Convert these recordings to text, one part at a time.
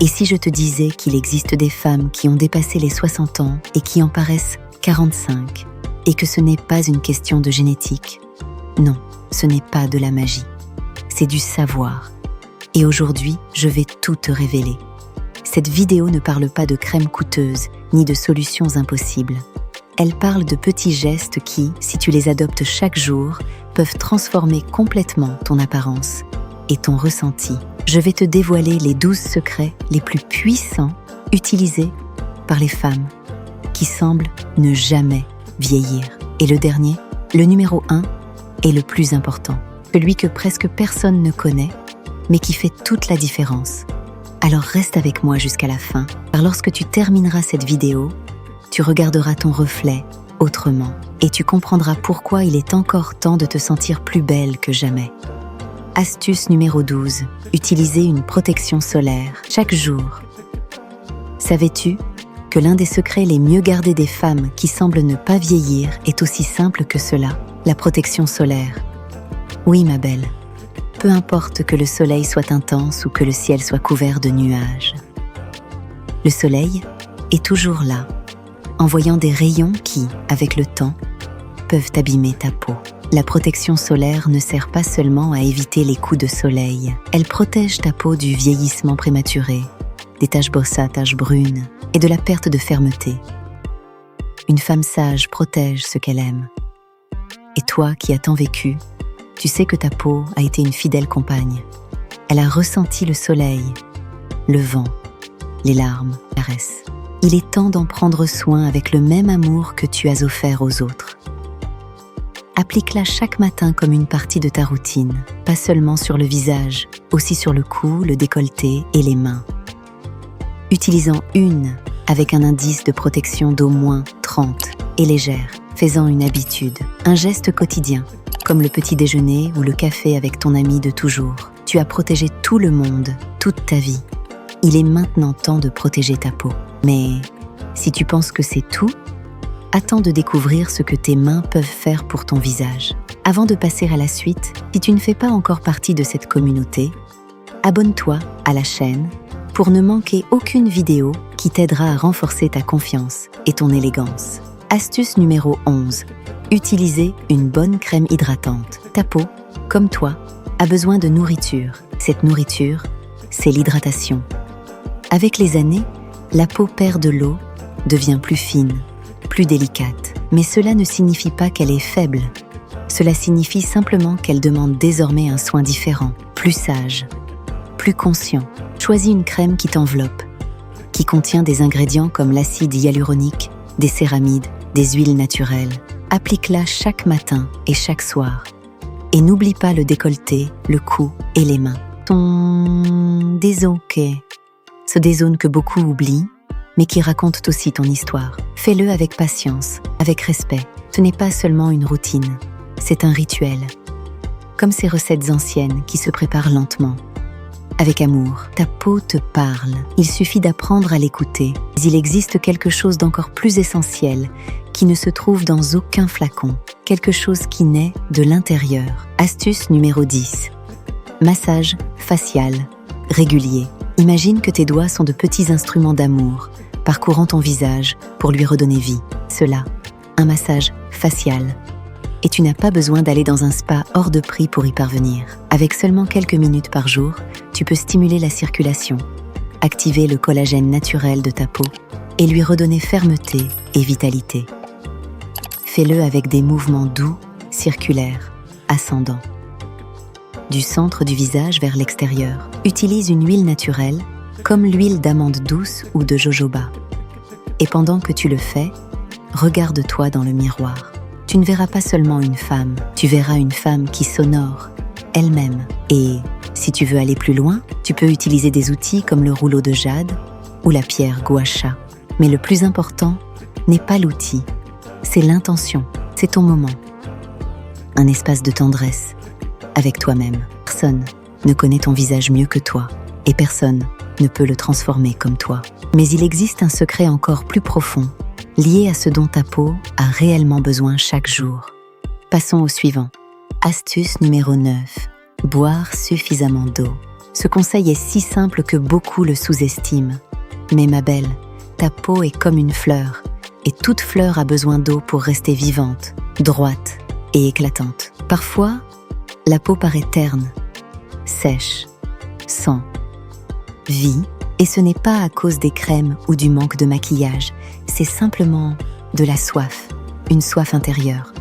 Et si je te disais qu'il existe des femmes qui ont dépassé les 60 ans et qui en paraissent 45, et que ce n'est pas une question de génétique? Non, ce n'est pas de la magie. C'est du savoir. Et aujourd'hui, je vais tout te révéler. Cette vidéo ne parle pas de crème coûteuse, ni de solutions impossibles. Elle parle de petits gestes qui, si tu les adoptes chaque jour, peuvent transformer complètement ton apparence et ton ressenti. Je vais te dévoiler les 12 secrets les plus puissants utilisés par les femmes qui semblent ne jamais vieillir. Et le dernier, le numéro 1, est le plus important. Celui que presque personne ne connaît, mais qui fait toute la différence. Alors reste avec moi jusqu'à la fin, car lorsque tu termineras cette vidéo, tu regarderas ton reflet autrement et tu comprendras pourquoi il est encore temps de te sentir plus belle que jamais. Astuce numéro 12. Utiliser une protection solaire chaque jour. Savais-tu que l'un des secrets les mieux gardés des femmes qui semblent ne pas vieillir est aussi simple que cela, la protection solaire? Oui, ma belle. Peu importe que le soleil soit intense ou que le ciel soit couvert de nuages. Le soleil est toujours là, envoyant des rayons qui, avec le temps, peuvent abîmer ta peau. La protection solaire ne sert pas seulement à éviter les coups de soleil. Elle protège ta peau du vieillissement prématuré, des taches bossas, taches brunes et de la perte de fermeté. Une femme sage protège ce qu'elle aime. Et toi qui as tant vécu, tu sais que ta peau a été une fidèle compagne. Elle a ressenti le soleil, le vent, les larmes, les caresses. Il est temps d'en prendre soin avec le même amour que tu as offert aux autres. Applique-la chaque matin comme une partie de ta routine, pas seulement sur le visage, aussi sur le cou, le décolleté et les mains. Utilisant une avec un indice de protection d'au moins 30 et légère, faisant une habitude, un geste quotidien, comme le petit déjeuner ou le café avec ton ami de toujours. Tu as protégé tout le monde, toute ta vie. Il est maintenant temps de protéger ta peau. Mais si tu penses que c'est tout, attends de découvrir ce que tes mains peuvent faire pour ton visage. Avant de passer à la suite, si tu ne fais pas encore partie de cette communauté, abonne-toi à la chaîne pour ne manquer aucune vidéo qui t'aidera à renforcer ta confiance et ton élégance. Astuce numéro 11. Utiliser une bonne crème hydratante. Ta peau, comme toi, a besoin de nourriture. Cette nourriture, c'est l'hydratation. Avec les années, la peau perd de l'eau, devient plus fine, plus délicate. Mais cela ne signifie pas qu'elle est faible. Cela signifie simplement qu'elle demande désormais un soin différent, plus sage, plus conscient. Choisis une crème qui t'enveloppe, qui contient des ingrédients comme l'acide hyaluronique, des céramides, des huiles naturelles. Applique-la chaque matin et chaque soir. Et n'oublie pas le décolleté, le cou et les mains. Ton dézone, ce dézone que beaucoup oublient, mais qui raconte aussi ton histoire. Fais-le avec patience, avec respect. Ce n'est pas seulement une routine, c'est un rituel. Comme ces recettes anciennes qui se préparent lentement. Avec amour, ta peau te parle. Il suffit d'apprendre à l'écouter. Mais il existe quelque chose d'encore plus essentiel qui ne se trouve dans aucun flacon. Quelque chose qui naît de l'intérieur. Astuce numéro 10. Massage facial régulier. Imagine que tes doigts sont de petits instruments d'amour, parcourant ton visage pour lui redonner vie. Cela, un massage facial. Et tu n'as pas besoin d'aller dans un spa hors de prix pour y parvenir. Avec seulement quelques minutes par jour, tu peux stimuler la circulation, activer le collagène naturel de ta peau et lui redonner fermeté et vitalité. Fais-le avec des mouvements doux, circulaires, ascendants. Du centre du visage vers l'extérieur. Utilise une huile naturelle, comme l'huile d'amande douce ou de jojoba. Et pendant que tu le fais, regarde-toi dans le miroir. Tu ne verras pas seulement une femme, tu verras une femme qui s'honore elle-même. Et si tu veux aller plus loin, tu peux utiliser des outils comme le rouleau de jade ou la pierre gua sha. Mais le plus important n'est pas l'outil, c'est l'intention, c'est ton moment. Un espace de tendresse avec toi-même. Personne ne connaît ton visage mieux que toi et personne ne peut le transformer comme toi. Mais il existe un secret encore plus profond, lié à ce dont ta peau a réellement besoin chaque jour. Passons au suivant. Astuce numéro 9. Boire suffisamment d'eau. Ce conseil est si simple que beaucoup le sous-estiment. Mais ma belle, ta peau est comme une fleur, et toute fleur a besoin d'eau pour rester vivante, droite et éclatante. Parfois, la peau paraît terne, sèche, sans vie, et ce n'est pas à cause des crèmes ou du manque de maquillage, c'est simplement de la soif, une soif intérieure.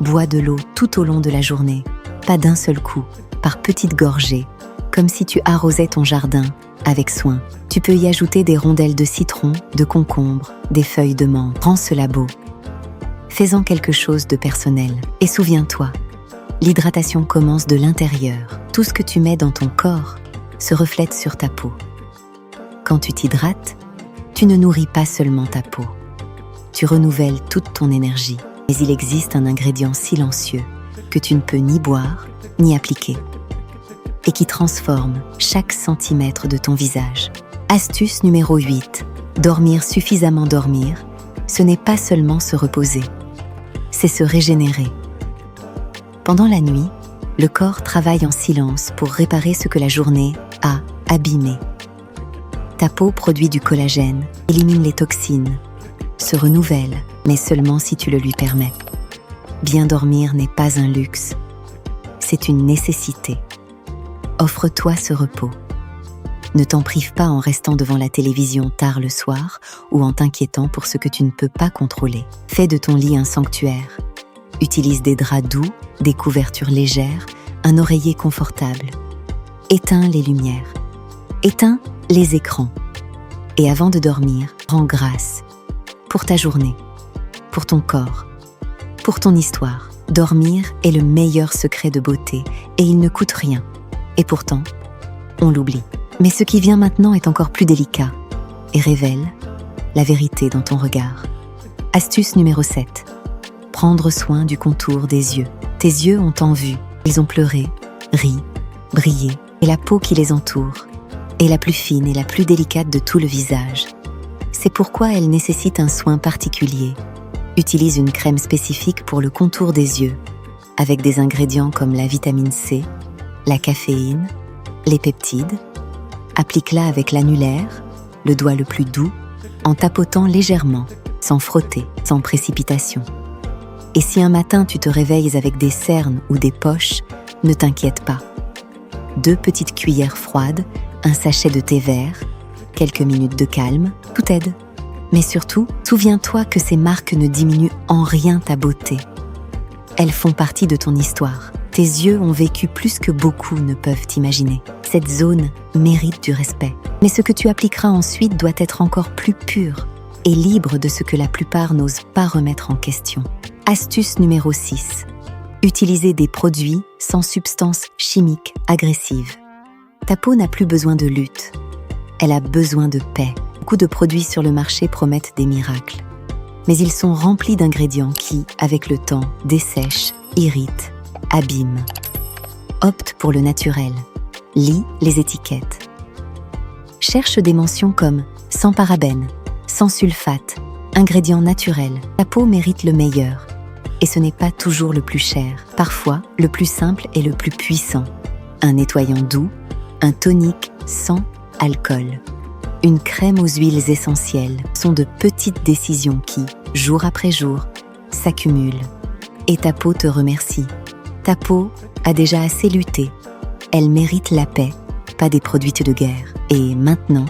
Bois de l'eau tout au long de la journée, pas d'un seul coup, par petites gorgées, comme si tu arrosais ton jardin avec soin. Tu peux y ajouter des rondelles de citron, de concombre, des feuilles de menthe. Rends cela beau. Fais-en quelque chose de personnel. Et souviens-toi, l'hydratation commence de l'intérieur. Tout ce que tu mets dans ton corps se reflète sur ta peau. Quand tu t'hydrates, tu ne nourris pas seulement ta peau. Tu renouvelles toute ton énergie. Mais il existe un ingrédient silencieux que tu ne peux ni boire, ni appliquer, et qui transforme chaque centimètre de ton visage. Astuce numéro 8. Dormir suffisamment. Dormir, ce n'est pas seulement se reposer, c'est se régénérer. Pendant la nuit, le corps travaille en silence pour réparer ce que la journée a abîmé. Ta peau produit du collagène, élimine les toxines, se renouvelle, mais seulement si tu le lui permets. Bien dormir n'est pas un luxe, c'est une nécessité. Offre-toi ce repos. Ne t'en prive pas en restant devant la télévision tard le soir ou en t'inquiétant pour ce que tu ne peux pas contrôler. Fais de ton lit un sanctuaire. Utilise des draps doux, des couvertures légères, un oreiller confortable. Éteins les lumières. Éteins les écrans. Et avant de dormir, rends grâce pour ta journée, pour ton corps, pour ton histoire. Dormir est le meilleur secret de beauté et il ne coûte rien. Et pourtant, on l'oublie. Mais ce qui vient maintenant est encore plus délicat et révèle la vérité dans ton regard. Astuce numéro 7. Prendre soin du contour des yeux. Tes yeux ont tant vu, ils ont pleuré, ri, brillé, et la peau qui les entoure est la plus fine et la plus délicate de tout le visage. C'est pourquoi elle nécessite un soin particulier. Utilise une crème spécifique pour le contour des yeux, avec des ingrédients comme la vitamine C, la caféine, les peptides. Applique-la avec l'annulaire, le doigt le plus doux, en tapotant légèrement, sans frotter, sans précipitation. Et si un matin tu te réveilles avec des cernes ou des poches, ne t'inquiète pas. 2 petites cuillères froides, un sachet de thé vert, quelques minutes de calme, tout aide. Mais surtout, souviens-toi que ces marques ne diminuent en rien ta beauté. Elles font partie de ton histoire. Tes yeux ont vécu plus que beaucoup ne peuvent imaginer. Cette zone mérite du respect. Mais ce que tu appliqueras ensuite doit être encore plus pur et libre de ce que la plupart n'osent pas remettre en question. Astuce numéro 6. Utiliser des produits sans substances chimiques agressives. Ta peau n'a plus besoin de lutte. Elle a besoin de paix. Beaucoup de produits sur le marché promettent des miracles. Mais ils sont remplis d'ingrédients qui, avec le temps, dessèchent, irritent, abîment. Opte pour le naturel. Lis les étiquettes. Cherche des mentions comme sans parabènes, sans sulfate, ingrédients naturels. Ta peau mérite le meilleur. Et ce n'est pas toujours le plus cher. Parfois, le plus simple est le plus puissant. Un nettoyant doux, un tonique sans alcool. Une crème aux huiles essentielles sont de petites décisions qui, jour après jour, s'accumulent. Et ta peau te remercie. Ta peau a déjà assez lutté. Elle mérite la paix, pas des produits de guerre. Et maintenant,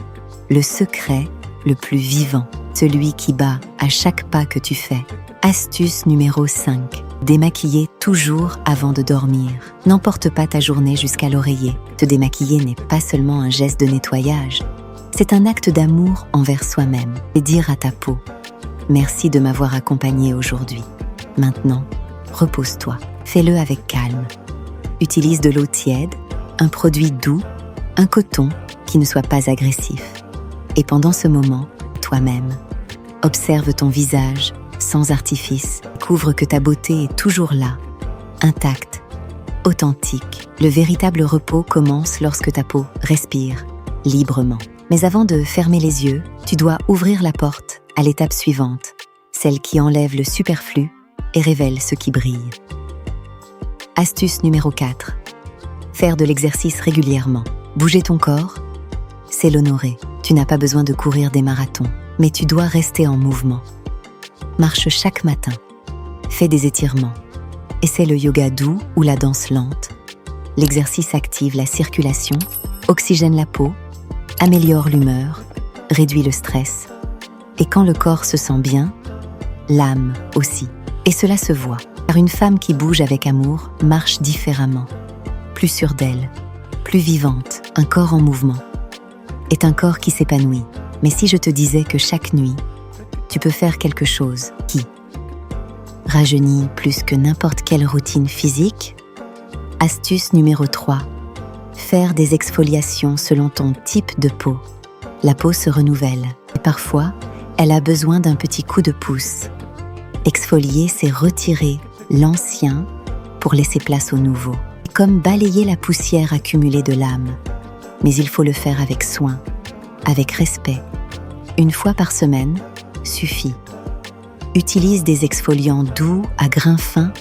le secret le plus vivant, celui qui bat à chaque pas que tu fais. Astuce numéro 5. Démaquiller toujours avant de dormir. N'emporte pas ta journée jusqu'à l'oreiller. Te démaquiller n'est pas seulement un geste de nettoyage. C'est un acte d'amour envers soi-même. Et dire à ta peau « Merci de m'avoir accompagné aujourd'hui. Maintenant, repose-toi. Fais-le avec calme. Utilise de l'eau tiède, un produit doux, un coton qui ne soit pas agressif. Et pendant ce moment, toi-même, observe ton visage sans artifice. Découvre que ta beauté est toujours là, intacte, authentique. Le véritable repos commence lorsque ta peau respire librement. Mais avant de fermer les yeux, tu dois ouvrir la porte à l'étape suivante, celle qui enlève le superflu et révèle ce qui brille. Astuce numéro 4. Faire de l'exercice régulièrement. Bouger ton corps, c'est l'honorer. Tu n'as pas besoin de courir des marathons, mais tu dois rester en mouvement. Marche chaque matin. Fais des étirements. Essaie le yoga doux ou la danse lente. L'exercice active la circulation, oxygène la peau, améliore l'humeur, réduit le stress. Et quand le corps se sent bien, l'âme aussi. Et cela se voit, car une femme qui bouge avec amour marche différemment, plus sûre d'elle, plus vivante. Un corps en mouvement est un corps qui s'épanouit. Mais si je te disais que chaque nuit, tu peux faire quelque chose qui rajeunit plus que n'importe quelle routine physique? Astuce numéro 3. Faire des exfoliations selon ton type de peau. La peau se renouvelle et parfois, elle a besoin d'un petit coup de pouce. Exfolier, c'est retirer l'ancien pour laisser place au nouveau. Comme balayer la poussière accumulée de l'âme. Mais il faut le faire avec soin, avec respect. Une fois par semaine suffit. Utilise des exfoliants doux à grains fins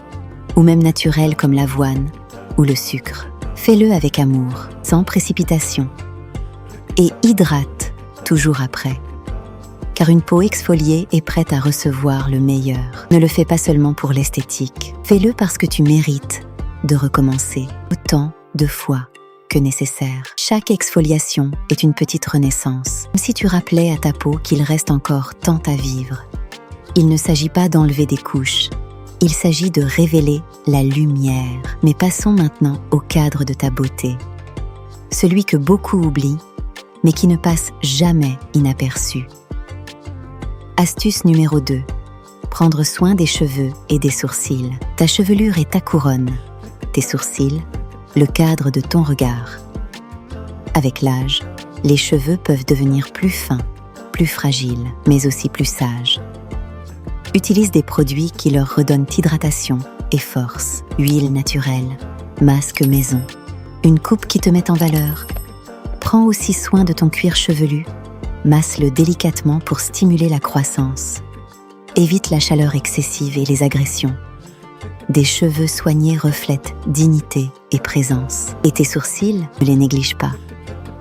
ou même naturels comme l'avoine ou le sucre. Fais-le avec amour, sans précipitation. Et hydrate toujours après. Car une peau exfoliée est prête à recevoir le meilleur. Ne le fais pas seulement pour l'esthétique. Fais-le parce que tu mérites de recommencer autant de fois que nécessaire. Chaque exfoliation est une petite renaissance, comme si tu rappelais à ta peau qu'il reste encore tant à vivre. Il ne s'agit pas d'enlever des couches, il s'agit de révéler la lumière. Mais passons maintenant au cadre de ta beauté. Celui que beaucoup oublient, mais qui ne passe jamais inaperçu. Astuce numéro 2. Prendre soin des cheveux et des sourcils. Ta chevelure est ta couronne, tes sourcils, le cadre de ton regard. Avec l'âge, les cheveux peuvent devenir plus fins, plus fragiles, mais aussi plus sages. Utilise des produits qui leur redonnent hydratation et force. Huile naturelle, masque maison, une coupe qui te met en valeur. Prends aussi soin de ton cuir chevelu. Masse-le délicatement pour stimuler la croissance. Évite la chaleur excessive et les agressions. Des cheveux soignés reflètent dignité et présence. Et tes sourcils, ne les néglige pas.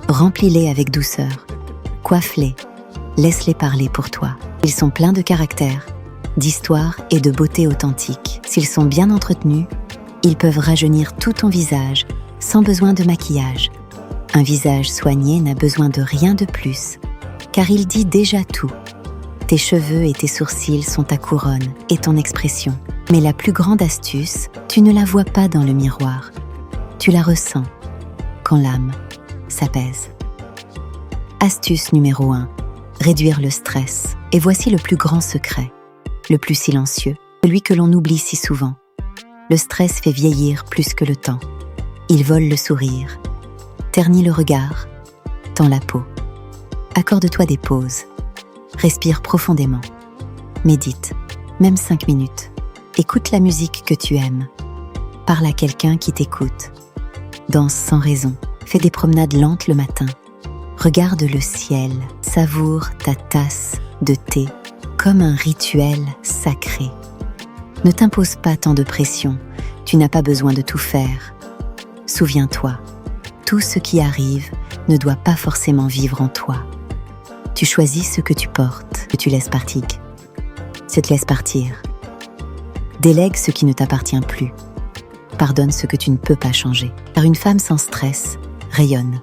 Remplis-les avec douceur. Coiffe-les. Laisse-les parler pour toi. Ils sont pleins de caractère, d'histoire et de beauté authentique. S'ils sont bien entretenus, ils peuvent rajeunir tout ton visage sans besoin de maquillage. Un visage soigné n'a besoin de rien de plus, car il dit déjà tout. Tes cheveux et tes sourcils sont ta couronne et ton expression. Mais la plus grande astuce, tu ne la vois pas dans le miroir. Tu la ressens quand l'âme s'apaise. Astuce numéro 1. Réduire le stress. Et voici le plus grand secret, le plus silencieux, celui que l'on oublie si souvent. Le stress fait vieillir plus que le temps. Il vole le sourire, ternit le regard, tend la peau. Accorde-toi des pauses. Respire profondément. Médite, même 5 minutes. Écoute la musique que tu aimes. Parle à quelqu'un qui t'écoute. Danse sans raison. Fais des promenades lentes le matin. Regarde le ciel. Savoure ta tasse de thé comme un rituel sacré. Ne t'impose pas tant de pression. Tu n'as pas besoin de tout faire. Souviens-toi, tout ce qui arrive ne doit pas forcément vivre en toi. Tu choisis ce que tu portes, que tu laisses partir. Ce te laisse partir. Délègue ce qui ne t'appartient plus. Pardonne ce que tu ne peux pas changer. Car une femme sans stress rayonne.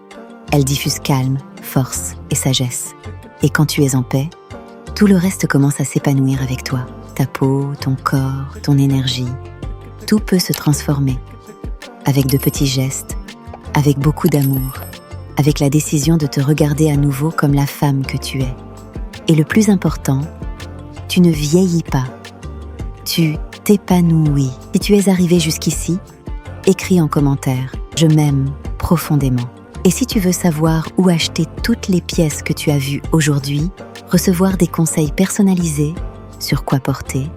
Elle diffuse calme, force et sagesse. Et quand tu es en paix, tout le reste commence à s'épanouir avec toi. Ta peau, ton corps, ton énergie. Tout peut se transformer. Avec de petits gestes, avec beaucoup d'amour, avec la décision de te regarder à nouveau comme la femme que tu es. Et le plus important, tu ne vieillis pas. Tu t'épanouis. Si tu es arrivé jusqu'ici, écris en commentaire « Je m'aime profondément ». Et si tu veux savoir où acheter toutes les pièces que tu as vues aujourd'hui, recevoir des conseils personnalisés sur quoi porter,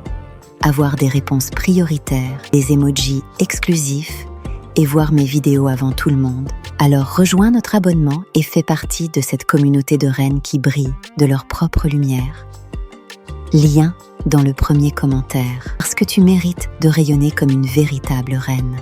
avoir des réponses prioritaires, des emojis exclusifs et voir mes vidéos avant tout le monde, alors rejoins notre abonnement et fais partie de cette communauté de reines qui brillent de leur propre lumière. Lien dans le premier commentaire, parce que tu mérites de rayonner comme une véritable reine.